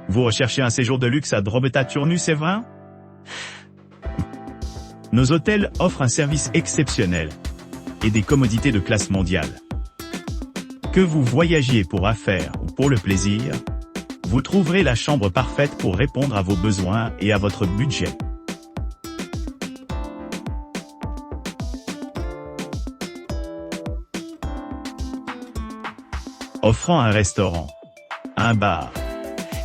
Vous recherchez un séjour de luxe à Drobeta Turnus-Séverin? Nos hôtels offrent un service exceptionnel et des commodités de classe mondiale. Que vous voyagiez pour affaires ou pour le plaisir, vous trouverez la chambre parfaite pour répondre à vos besoins et à votre budget. Offrant un restaurant, un bar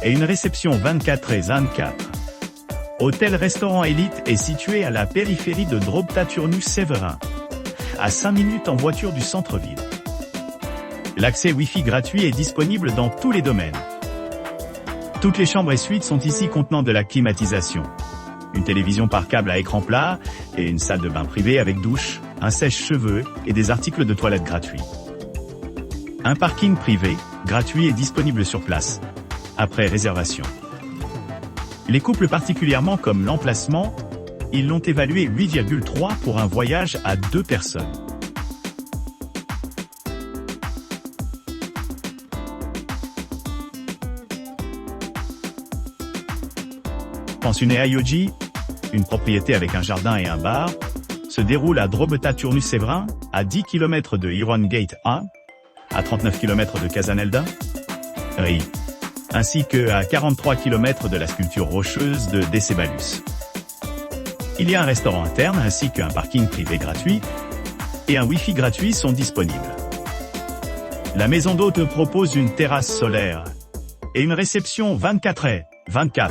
et une réception 24/24. Hôtel-restaurant Élite est situé à la périphérie de Drobeta Turnus-Séverin, à 5 minutes en voiture du centre-ville. L'accès Wi-Fi gratuit est disponible dans tous les domaines. Toutes les chambres et suites sont ici contenant de la climatisation, une télévision par câble à écran plat et une salle de bain privée avec douche, un sèche-cheveux et des articles de toilette gratuits. Un parking privé, gratuit est disponible sur place, après réservation. Les couples particulièrement comme l'emplacement, ils l'ont évalué 8,3 pour un voyage à 2 personnes. Pensionné Ayoji, une propriété avec un jardin et un bar, se déroule à Drobeta Turnus-Séverin, à 10 km de Iron Gate A, à 39 km de Casanelda, ainsi que à 43 km de la sculpture rocheuse de Decebalus. Il y a un restaurant interne ainsi qu'un parking privé gratuit et un Wi-Fi gratuit sont disponibles. La maison d'hôte propose une terrasse solaire et une réception 24/24.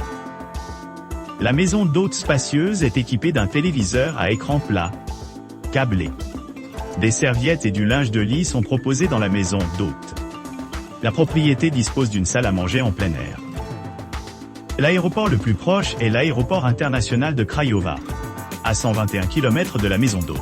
La maison d'hôte spacieuse est équipée d'un téléviseur à écran plat, câblé. Des serviettes et du linge de lit sont proposés dans la maison d'hôte. La propriété dispose d'une salle à manger en plein air. L'aéroport le plus proche est l'aéroport international de Craiova, à 121 km de la maison d'hôte.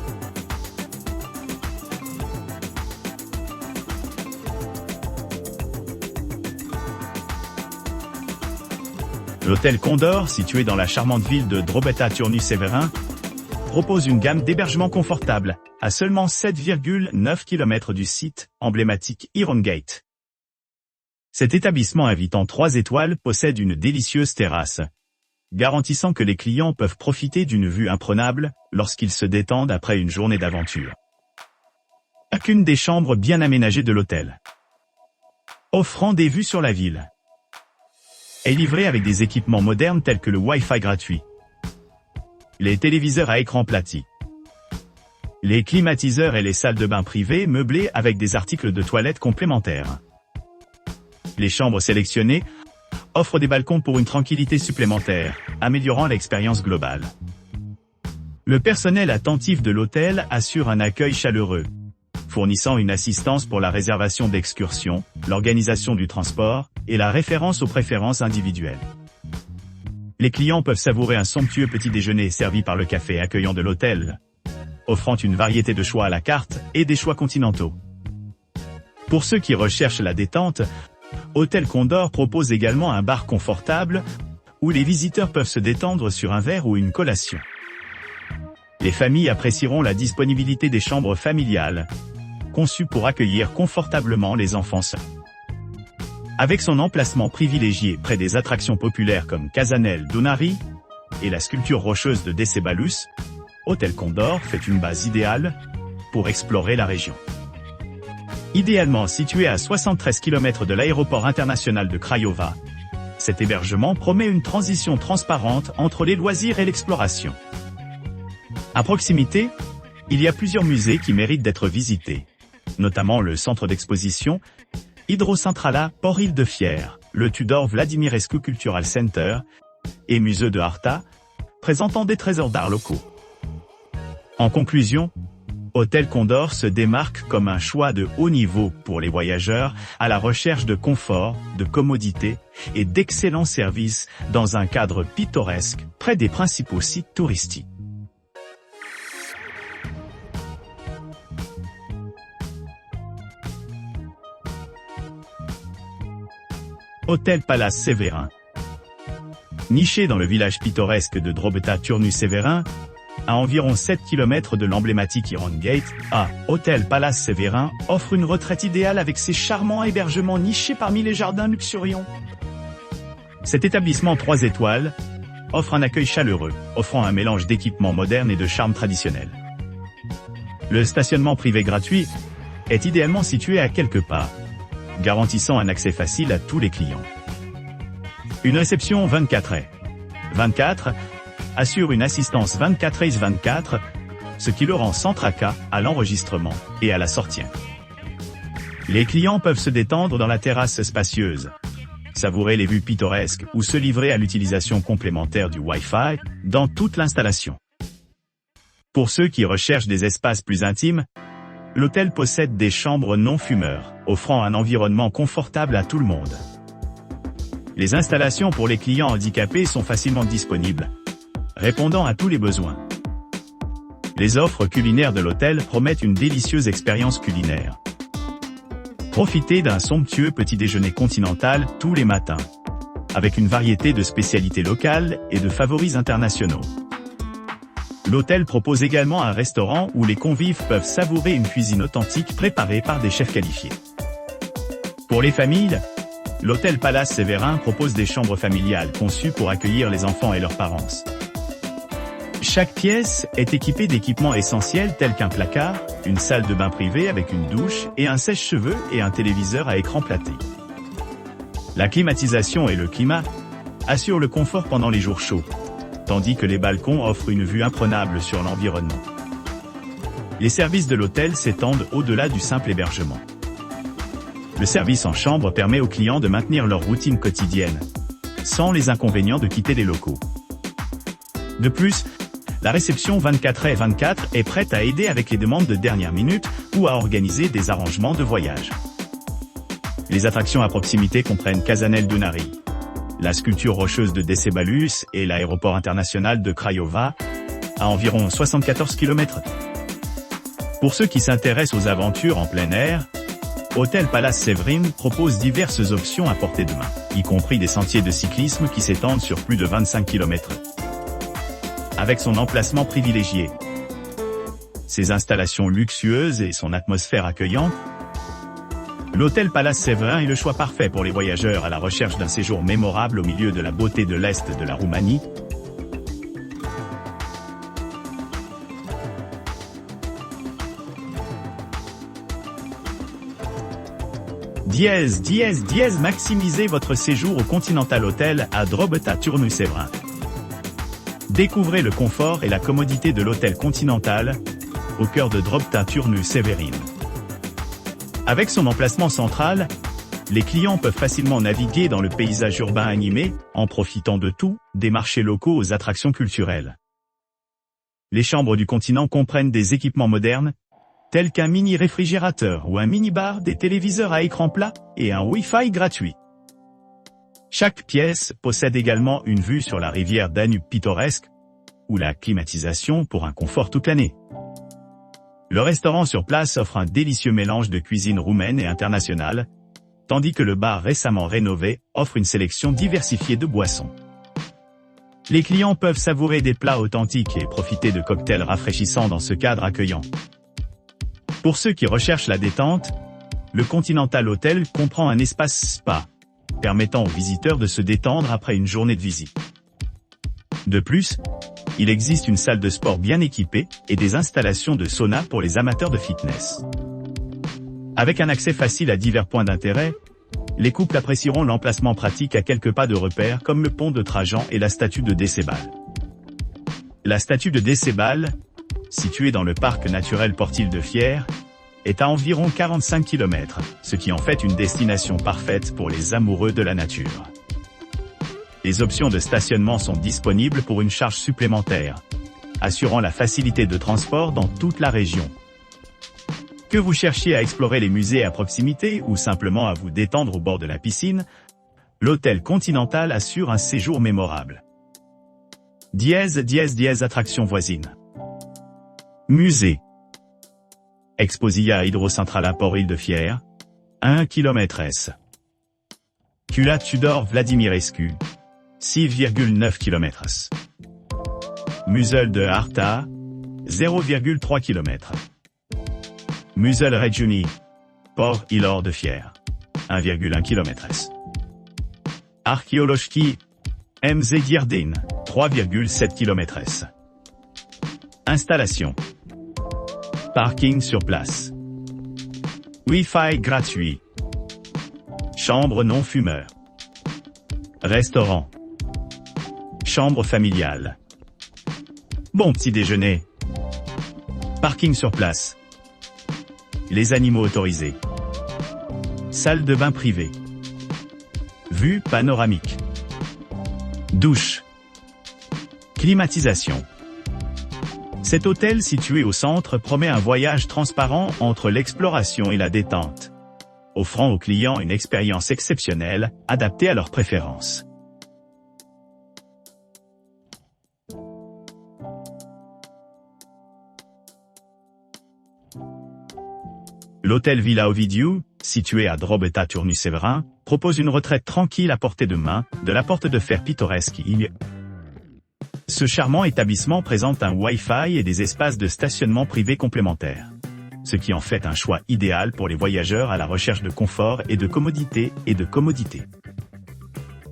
L'hôtel Condor, situé dans la charmante ville de Drobeta Turnus-Séverin, propose une gamme d'hébergements confortables, à seulement 7,9 km du site emblématique Iron Gate. Cet établissement invitant 3 étoiles possède une délicieuse terrasse, garantissant que les clients peuvent profiter d'une vue imprenable lorsqu'ils se détendent après une journée d'aventure. Chacune des chambres bien aménagées de l'hôtel, offrant des vues sur la ville, est livrée avec des équipements modernes tels que le Wi-Fi gratuit, les téléviseurs à écran plati, les climatiseurs et les salles de bain privées meublées avec des articles de toilette complémentaires. Les chambres sélectionnées offrent des balcons pour une tranquillité supplémentaire, améliorant l'expérience globale. Le personnel attentif de l'hôtel assure un accueil chaleureux, fournissant une assistance pour la réservation d'excursions, l'organisation du transport et la référence aux préférences individuelles. Les clients peuvent savourer un somptueux petit déjeuner servi par le café accueillant de l'hôtel, offrant une variété de choix à la carte et des choix continentaux. Pour ceux qui recherchent la détente, Hôtel Condor propose également un bar confortable, où les visiteurs peuvent se détendre sur un verre ou une collation. Les familles apprécieront la disponibilité des chambres familiales, conçues pour accueillir confortablement les enfants seuls. Avec son emplacement privilégié près des attractions populaires comme Casanel Dunari et la sculpture rocheuse de Decebalus, Hôtel Condor fait une base idéale pour explorer la région. Idéalement situé à 73 km de l'aéroport international de Craiova, cet hébergement promet une transition transparente entre les loisirs et l'exploration. À proximité, il y a plusieurs musées qui méritent d'être visités, notamment le centre d'exposition Hydrocentrala Port-Île de Fier, le Tudor Vladimirescu Cultural Center et Musée de Arta, présentant des trésors d'art locaux. En conclusion, Hôtel Condor se démarque comme un choix de haut niveau pour les voyageurs à la recherche de confort, de commodité et d'excellents services dans un cadre pittoresque près des principaux sites touristiques. Hôtel Palace Séverin. Niché dans le village pittoresque de Drobeta Turnus-Séverin, à environ 7 km de l'emblématique Iron Gate, Hôtel Palace Séverin offre une retraite idéale avec ses charmants hébergements nichés parmi les jardins luxuriants. Cet établissement 3 étoiles offre un accueil chaleureux, offrant un mélange d'équipements modernes et de charme traditionnel. Le stationnement privé gratuit est idéalement situé à quelques pas, garantissant un accès facile à tous les clients. Une réception 24h24 assure une assistance 24h24, ce qui le rend sans tracas à l'enregistrement et à la sortie. Les clients peuvent se détendre dans la terrasse spacieuse, savourer les vues pittoresques ou se livrer à l'utilisation complémentaire du Wi-Fi dans toute l'installation. Pour ceux qui recherchent des espaces plus intimes, l'hôtel possède des chambres non-fumeurs, offrant un environnement confortable à tout le monde. Les installations pour les clients handicapés sont facilement disponibles, répondant à tous les besoins. Les offres culinaires de l'hôtel promettent une délicieuse expérience culinaire. Profitez d'un somptueux petit déjeuner continental tous les matins, avec une variété de spécialités locales et de favoris internationaux. L'hôtel propose également un restaurant où les convives peuvent savourer une cuisine authentique préparée par des chefs qualifiés. Pour les familles, l'hôtel Palace Séverin propose des chambres familiales conçues pour accueillir les enfants et leurs parents. Chaque pièce est équipée d'équipements essentiels tels qu'un placard, une salle de bain privée avec une douche et un sèche-cheveux et un téléviseur à écran platé. La climatisation et le climat assurent le confort pendant les jours chauds, tandis que les balcons offrent une vue imprenable sur l'environnement. Les services de l'hôtel s'étendent au-delà du simple hébergement. Le service en chambre permet aux clients de maintenir leur routine quotidienne, sans les inconvénients de quitter les locaux. De plus, la réception 24h24 est prête à aider avec les demandes de dernière minute ou à organiser des arrangements de voyage. Les attractions à proximité comprennent Casanel Dunari, la sculpture rocheuse de Decebalus et l'aéroport international de Craiova, à environ 74 km. Pour ceux qui s'intéressent aux aventures en plein air, Hôtel Palace Séverin propose diverses options à portée de main, y compris des sentiers de cyclisme qui s'étendent sur plus de 25 km. Avec son emplacement privilégié, ses installations luxueuses et son atmosphère accueillante, l'hôtel Palace Séverin est le choix parfait pour les voyageurs à la recherche d'un séjour mémorable au milieu de la beauté de l'Est de la Roumanie. Maximisez votre séjour au Continental Hotel à Drobeta Turnu Severin. Découvrez le confort et la commodité de l'hôtel Continental, au cœur de Drobeta Turnu Severin. Avec son emplacement central, les clients peuvent facilement naviguer dans le paysage urbain animé, en profitant de tout, des marchés locaux aux attractions culturelles. Les chambres du continent comprennent des équipements modernes, tels qu'un mini-réfrigérateur ou un mini-bar, des téléviseurs à écran plat et un Wi-Fi gratuit. Chaque pièce possède également une vue sur la rivière Danube pittoresque, ou la climatisation pour un confort toute l'année. Le restaurant sur place offre un délicieux mélange de cuisine roumaine et internationale, tandis que le bar récemment rénové offre une sélection diversifiée de boissons. Les clients peuvent savourer des plats authentiques et profiter de cocktails rafraîchissants dans ce cadre accueillant. Pour ceux qui recherchent la détente, le Continental Hotel comprend un espace spa, permettant aux visiteurs de se détendre après une journée de visite. De plus, il existe une salle de sport bien équipée et des installations de sauna pour les amateurs de fitness. Avec un accès facile à divers points d'intérêt, les couples apprécieront l'emplacement pratique à quelques pas de repères comme le pont de Trajan et la statue de Decebal. La statue de Decebal, située dans le parc naturel Portil de Fier, est à environ 45 km, ce qui en fait une destination parfaite pour les amoureux de la nature. Les options de stationnement sont disponibles pour une charge supplémentaire, assurant la facilité de transport dans toute la région. Que vous cherchiez à explorer les musées à proximité ou simplement à vous détendre au bord de la piscine, l'hôtel Continental assure un séjour mémorable. Attraction voisine. Musée. Exposia Hydrocentrala Portil de Fier, 1 km s. Cula Tudor Vladimirescu, 6,9 km s. Musel de Arta, 0,3 km. Musel Regiuni, Port Ilor de Fier, 1,1 km s. Archéologie MZ-Gierdin, 3,7 km/s. Installation. Parking sur place. Wi-Fi gratuit. Chambre non fumeur. Restaurant. Chambre familiale. Bon petit déjeuner. Parking sur place. Les animaux autorisés. Salle de bain privée. Vue panoramique. Douche. Climatisation. Cet hôtel situé au centre promet un voyage transparent entre l'exploration et la détente, offrant aux clients une expérience exceptionnelle, adaptée à leurs préférences. L'hôtel Villa Ovidiu, situé à Drobeta-Turnu-Severin, propose une retraite tranquille à portée de main, de la porte de fer pittoresque. Ce charmant établissement présente un Wi-Fi et des espaces de stationnement privés complémentaires, ce qui en fait un choix idéal pour les voyageurs à la recherche de confort et de commodité.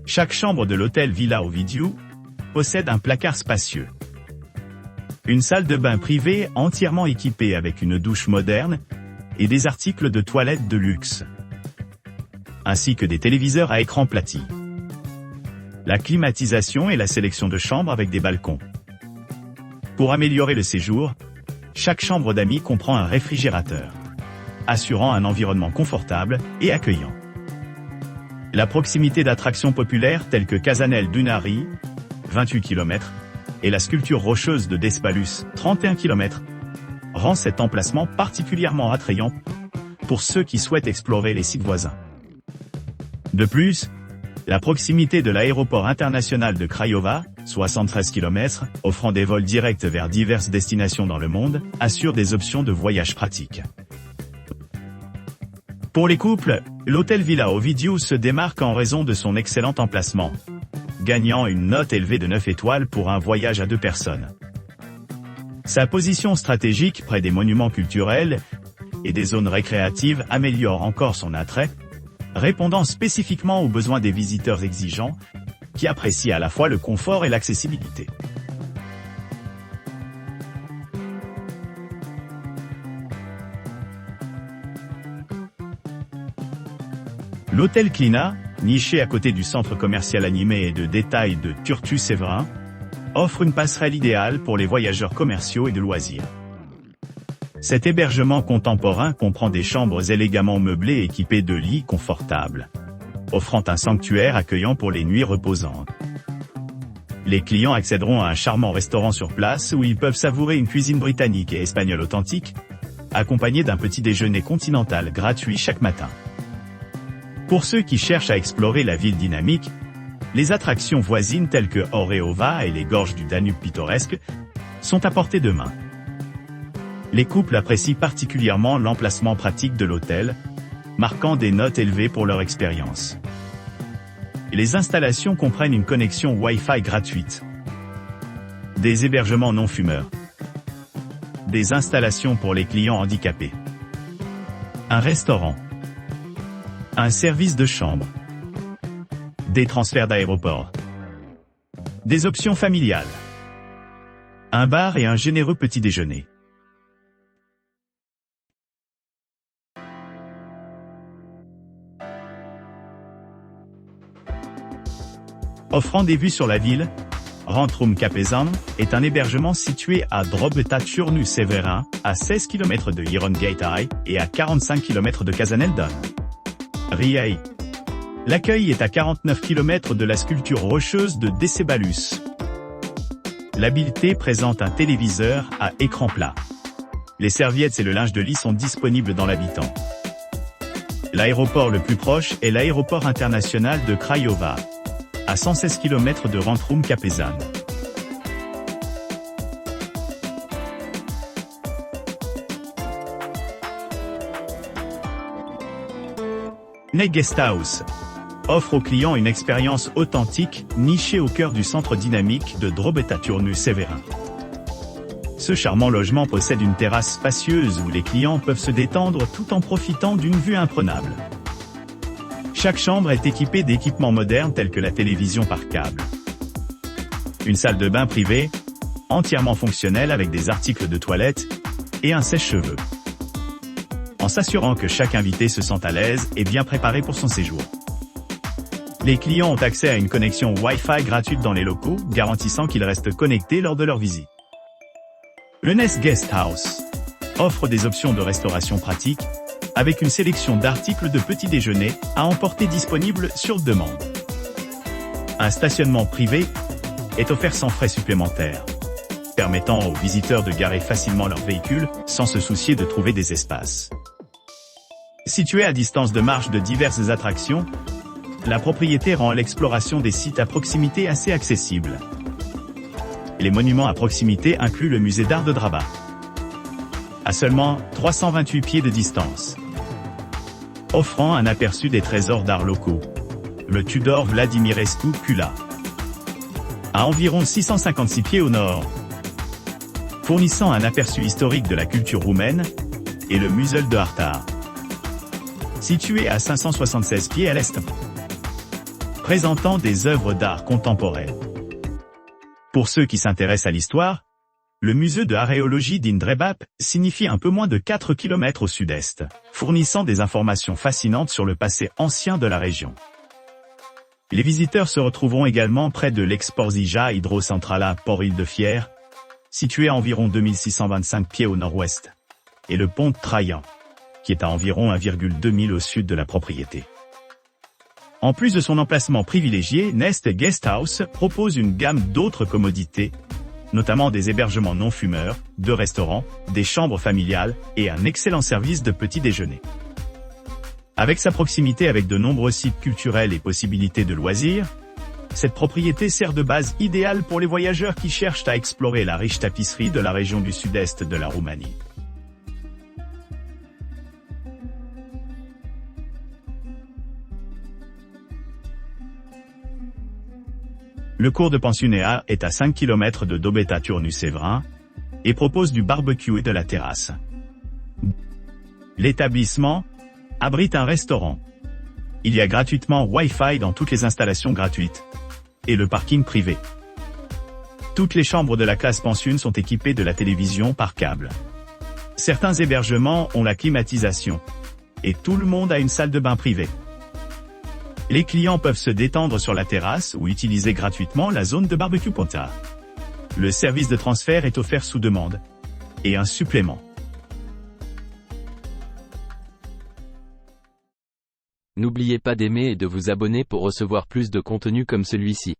Chaque chambre de l'hôtel Villa Ovidiu possède un placard spacieux, une salle de bain privée entièrement équipée avec une douche moderne et des articles de toilette de luxe, ainsi que des téléviseurs à écran plati. La climatisation et la sélection de chambres avec des balcons. Pour améliorer le séjour, chaque chambre d'amis comprend un réfrigérateur, assurant un environnement confortable et accueillant. La proximité d'attractions populaires telles que Casanel Dunari, 28 km, et la sculpture rocheuse de Despalus, 31 km, rend cet emplacement particulièrement attrayant pour ceux qui souhaitent explorer les sites voisins. De plus, la proximité de l'aéroport international de Craiova, 73 km, offrant des vols directs vers diverses destinations dans le monde, assure des options de voyage pratiques. Pour les couples, l'hôtel Villa Ovidiu se démarque en raison de son excellent emplacement, gagnant une note élevée de 9 étoiles pour un voyage à 2 personnes. Sa position stratégique près des monuments culturels et des zones récréatives améliore encore son attrait, répondant spécifiquement aux besoins des visiteurs exigeants, qui apprécient à la fois le confort et l'accessibilité. L'hôtel Clina, niché à côté du centre commercial animé et de détail de Turtu-Severin, offre une passerelle idéale pour les voyageurs commerciaux et de loisirs. Cet hébergement contemporain comprend des chambres élégamment meublées équipées de lits confortables, offrant un sanctuaire accueillant pour les nuits reposantes. Les clients accéderont à un charmant restaurant sur place où ils peuvent savourer une cuisine britannique et espagnole authentique, accompagnée d'un petit déjeuner continental gratuit chaque matin. Pour ceux qui cherchent à explorer la ville dynamique, les attractions voisines telles que Oreova et les gorges du Danube pittoresque sont à portée de main. Les couples apprécient particulièrement l'emplacement pratique de l'hôtel, marquant des notes élevées pour leur expérience. Les installations comprennent une connexion Wi-Fi gratuite, des hébergements non fumeurs, des installations pour les clients handicapés, un restaurant, un service de chambre, des transferts d'aéroport, des options familiales, un bar et un généreux petit déjeuner. Offrant des vues sur la ville, Rantrum Capezan est un hébergement situé à Drobeta-Turnu-Severin, à 16 km de Hirongate et à 45 km de Casanel-Don. Riei. L'accueil est à 49 km de la sculpture rocheuse de Decebalus. L'habileté présente un téléviseur à écran plat. Les serviettes et le linge de lit sont disponibles dans l'habitant. L'aéroport le plus proche est l'aéroport international de Craiova, à 116 km de Rantrum Capezan. Neg Guesthouse offre aux clients une expérience authentique, nichée au cœur du centre dynamique de Drobeta-Turnu-Severin. Ce charmant logement possède une terrasse spacieuse où les clients peuvent se détendre tout en profitant d'une vue imprenable. Chaque chambre est équipée d'équipements modernes tels que la télévision par câble. Une salle de bain privée, entièrement fonctionnelle avec des articles de toilette et un sèche-cheveux. En s'assurant que chaque invité se sent à l'aise et bien préparé pour son séjour. Les clients ont accès à une connexion Wi-Fi gratuite dans les locaux, garantissant qu'ils restent connectés lors de leur visite. Le Nest Guest House offre des options de restauration pratiques, avec une sélection d'articles de petit déjeuner à emporter disponibles sur demande. Un stationnement privé est offert sans frais supplémentaires, permettant aux visiteurs de garer facilement leur véhicule sans se soucier de trouver des espaces. Située à distance de marche de diverses attractions, la propriété rend l'exploration des sites à proximité assez accessible. Les monuments à proximité incluent le musée d'art de Draba, à seulement 328 pieds de distance, offrant un aperçu des trésors d'art locaux, le Tudor Vladimirescu Kula, à environ 656 pieds au nord, fournissant un aperçu historique de la culture roumaine, et le Musel de Artar, situé à 576 pieds à l'est, présentant des œuvres d'art contemporaines. Pour ceux qui s'intéressent à l'histoire, le musée de archéologie d'Indrebap signifie un peu moins de 4 km au sud-est, fournissant des informations fascinantes sur le passé ancien de la région. Les visiteurs se retrouveront également près de l'Exporzija Hydrocentrala Port-Île-de-Fier, situé à environ 2625 pieds au nord-ouest, et le pont de Trajan, qui est à environ 1,2 mille au sud de la propriété. En plus de son emplacement privilégié, Nest Guest House propose une gamme d'autres commodités, notamment des hébergements non fumeurs, 2 restaurants, des chambres familiales et un excellent service de petit déjeuner. Avec sa proximité avec de nombreux sites culturels et possibilités de loisirs, cette propriété sert de base idéale pour les voyageurs qui cherchent à explorer la riche tapisserie de la région du sud-est de la Roumanie. Le cours de pensionnat est à 5 km de Drobeta Turnu-Severin et propose du barbecue et de la terrasse. L'établissement abrite un restaurant. Il y a gratuitement Wi-Fi dans toutes les installations gratuites et le parking privé. Toutes les chambres de la classe pension sont équipées de la télévision par câble. Certains hébergements ont la climatisation et tout le monde a une salle de bain privée. Les clients peuvent se détendre sur la terrasse ou utiliser gratuitement la zone de barbecue Ponta. Le service de transfert est offert sous demande. Et un supplément. N'oubliez pas d'aimer et de vous abonner pour recevoir plus de contenu comme celui-ci.